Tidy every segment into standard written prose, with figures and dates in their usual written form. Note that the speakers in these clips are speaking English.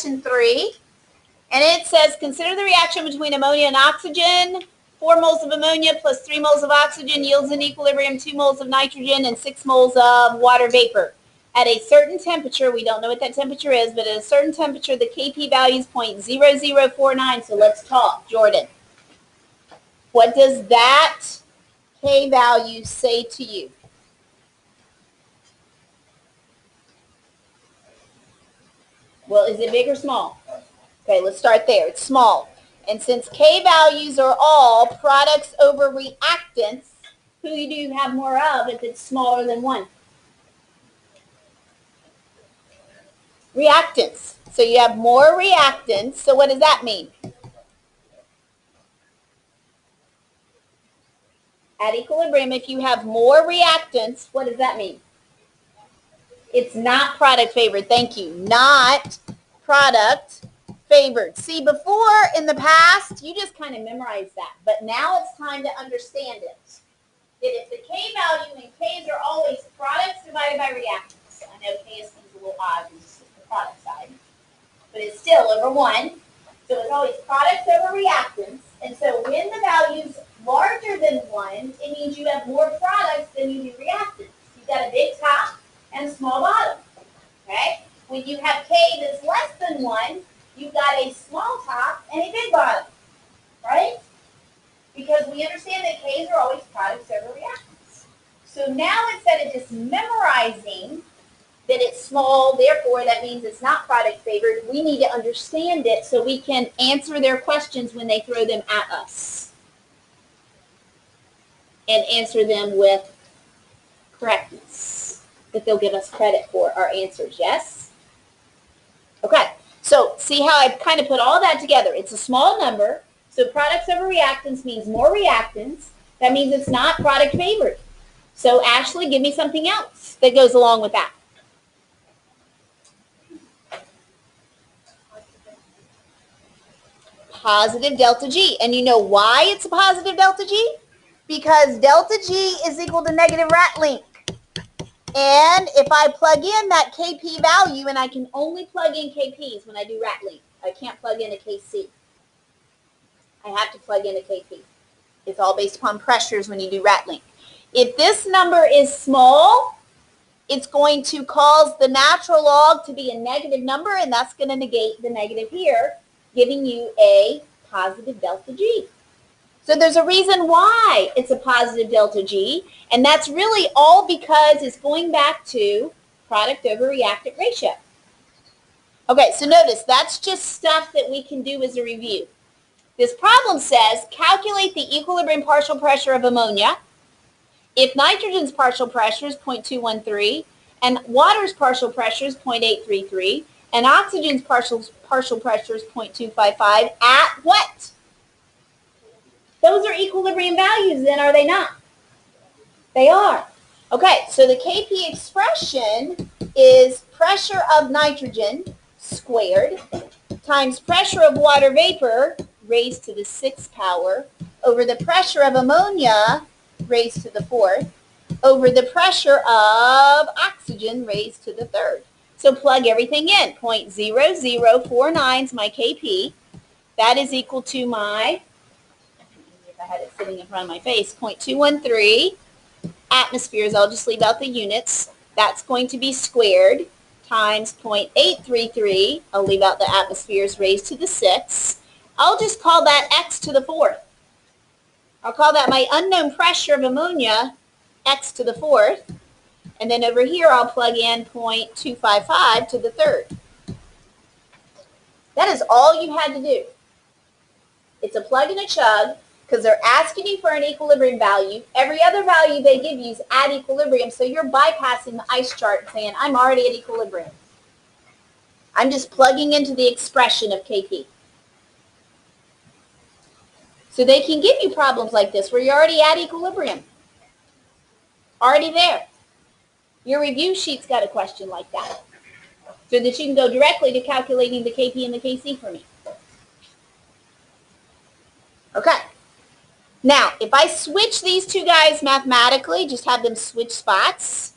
question 3. And it says, consider the reaction between ammonia and oxygen. 4 moles of ammonia plus 3 moles of oxygen yields in equilibrium 2 moles of nitrogen and 6 moles of water vapor. At a certain temperature, we don't know what that temperature is, but at a certain temperature, the Kp value is 0.0049. So let's talk, Jordan. What does that K value say to you? Well, is it big or small? Okay, let's start there. It's small. And since K values are all products over reactants, who do you have more of if it's smaller than 1? Reactants. So you have more reactants. So what does that mean? At equilibrium, if you have more reactants, what does that mean? It's not product favored. Thank you. Not product favored. See, before in the past, you just kind of memorized that. But now it's time to understand it. That if the K value and K's are always products divided by reactants. I know K seems a little odd because it's just the product side. But it's still over 1. So it's always products over reactants. And so when the value's larger than 1, it means you have more products than you do reactants. You've got a big top and a small bottom. Okay? When you have K that's less than 1, you've got a small top and a big bottom. Right? Because we understand that K's are always products over reactants. So now instead of just memorizing that it's small, therefore that means it's not product favored, we need to understand it so we can answer their questions when they throw them at us. And answer them with correctness. That they'll give us credit for our answers, yes? Okay, so see how I've kind of put all that together. It's a small number. So products over reactants means more reactants. That means it's not product favored. So Ashley, give me something else that goes along with that. Positive delta G. And you know why it's a positive delta G? Because delta G is equal to negative rat link. And if I plug in that Kp value, and I can only plug in Kp's when I do rat link. I can't plug in a Kc. I have to plug in a Kp. It's all based upon pressures when you do rat link. If this number is small, it's going to cause the natural log to be a negative number, and that's going to negate the negative here, giving you a positive delta G. So there's a reason why it's a positive delta G, and that's really all because it's going back to product over reactant ratio. Okay, so notice that's just stuff that we can do as a review. This problem says calculate the equilibrium partial pressure of ammonia if nitrogen's partial pressure is 0.213 and water's partial pressure is 0.833 and oxygen's partial pressure is 0.255 at what? Those are equilibrium values then, are they not? They are. Okay, so the Kp expression is pressure of nitrogen squared times pressure of water vapor raised to the 6th power over the pressure of ammonia raised to the 4th over the pressure of oxygen raised to the 3rd. So plug everything in. 0.0049 is my Kp. That is equal to my, if I had it sitting in front of my face, 0.213 atmospheres. I'll just leave out the units. That's going to be squared times 0.833. I'll leave out the atmospheres raised to the 6th. I'll just call that x to the 4th. I'll call that my unknown pressure of ammonia, x to the 4th. And then over here, I'll plug in 0.255 to the 3rd. That is all you had to do. It's a plug and a chug because they're asking you for an equilibrium value. Every other value they give you is at equilibrium, so you're bypassing the ice chart and saying, I'm already at equilibrium. I'm just plugging into the expression of Kp. So they can give you problems like this where you're already at equilibrium. Already there. Your review sheet's got a question like that. So that you can go directly to calculating the Kp and the Kc for me. Okay. Now, if I switch these two guys mathematically, just have them switch spots,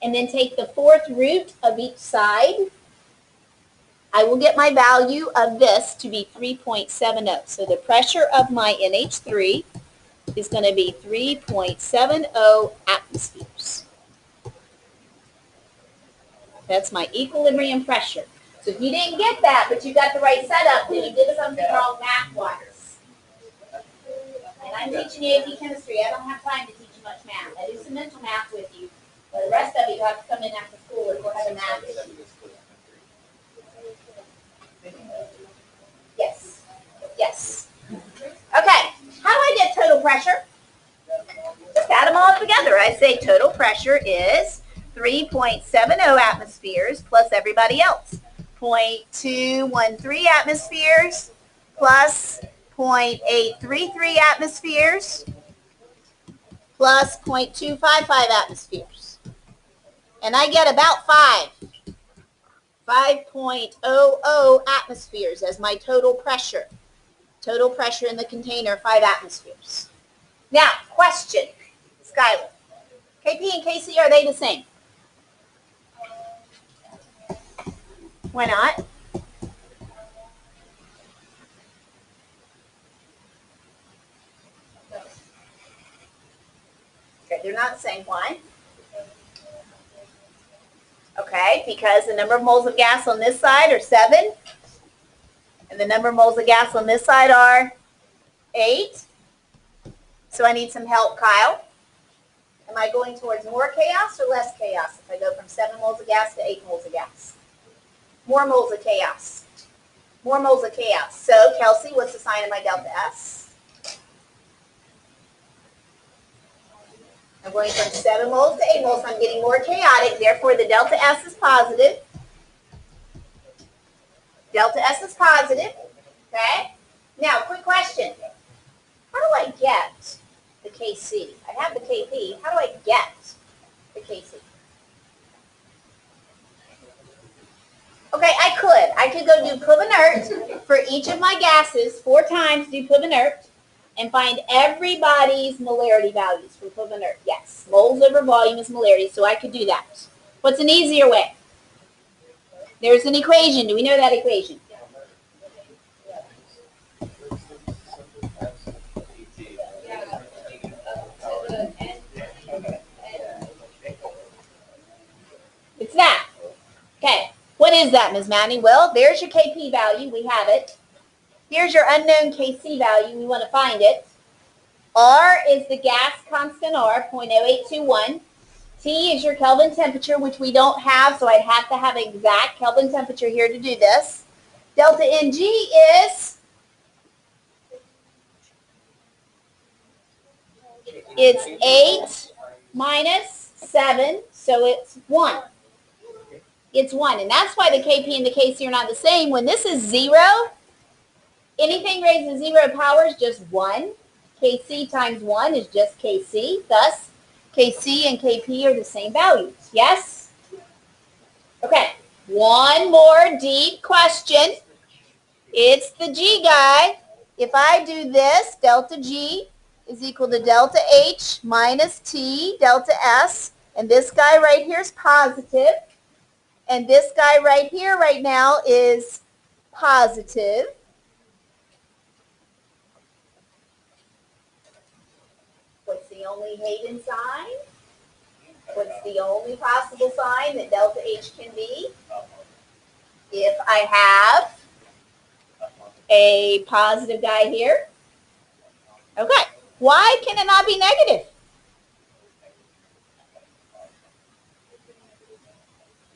and then take the 4th root of each side, I will get my value of this to be 3.70. So the pressure of my NH3 is going to be 3.70 atmospheres. That's my equilibrium pressure. So if you didn't get that, but you got the right setup, then you did something wrong math-wise. And I'm teaching you AP chemistry. I don't have time to teach you much math. I do some mental math with you. But the rest of you have to come in after school if we're having math issues. Yes. Yes. Okay. How do I get total pressure? Just add them all together. I say total pressure is 3.70 atmospheres plus everybody else. 0.213 atmospheres plus 0.833 atmospheres plus 0.255 atmospheres. And I get about 5.00 atmospheres as my total pressure. Total pressure in the container, 5 atmospheres. Now, question, Skylar. KP and KC, are they the same? Why not? Okay, they're not the same. Why? Okay, because the number of moles of gas on this side are 7, and the number of moles of gas on this side are 8. So I need some help, Kyle. Am I going towards more chaos or less chaos if I go from 7 moles of gas to 8 moles of gas? More moles of chaos. More moles of chaos. So, Kelsey, what's the sign of my delta S? I'm going from 7 moles to 8 moles. I'm getting more chaotic. Therefore, the delta S is positive. Delta S is positive. Okay? Now, quick question. How do I get the KC? I have the KP. How do I get the KC? Okay, I could go do Pliv-inert for each of my gases 4 times, do Pliv-inert, and find everybody's molarity values for Pliv-inert. Yes, moles over volume is molarity, so I could do that. What's an easier way? There's an equation. Do we know that equation? It's that. Okay. What is that, Ms. Manning? Well, there's your KP value. We have it. Here's your unknown KC value. We want to find it. R is the gas constant R, 0.0821. T is your Kelvin temperature, which we don't have, so I'd have to have exact Kelvin temperature here to do this. Delta NG is, it's 8 minus 7, so it's 1. It's 1, and that's why the KP and the KC are not the same. When this is 0, anything raised to 0 power is just 1. KC times 1 is just KC. Thus, KC and KP are the same values. Yes? Okay. One more deep question. It's the G guy. If I do this, delta G is equal to delta H minus T delta S. And this guy right here is positive. And this guy right here right now is positive. What's the only Hayden sign? What's the only possible sign that delta H can be? If I have a positive guy here. Okay. Why can it not be negative?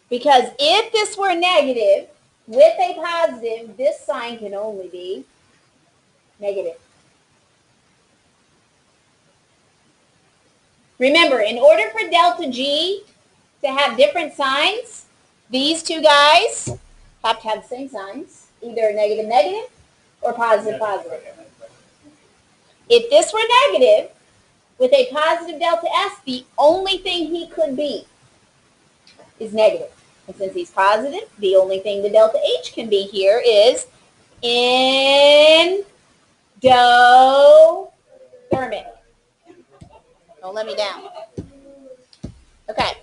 Because if this were negative with a positive, this sign can only be negative. Remember, in order for delta G to have different signs, these two guys have to have the same signs, either negative, negative, or positive, positive. If this were negative with a positive delta S, the only thing he could be is negative. And since he's positive, the only thing the delta H can be here is endothermic. Don't let me down. Okay.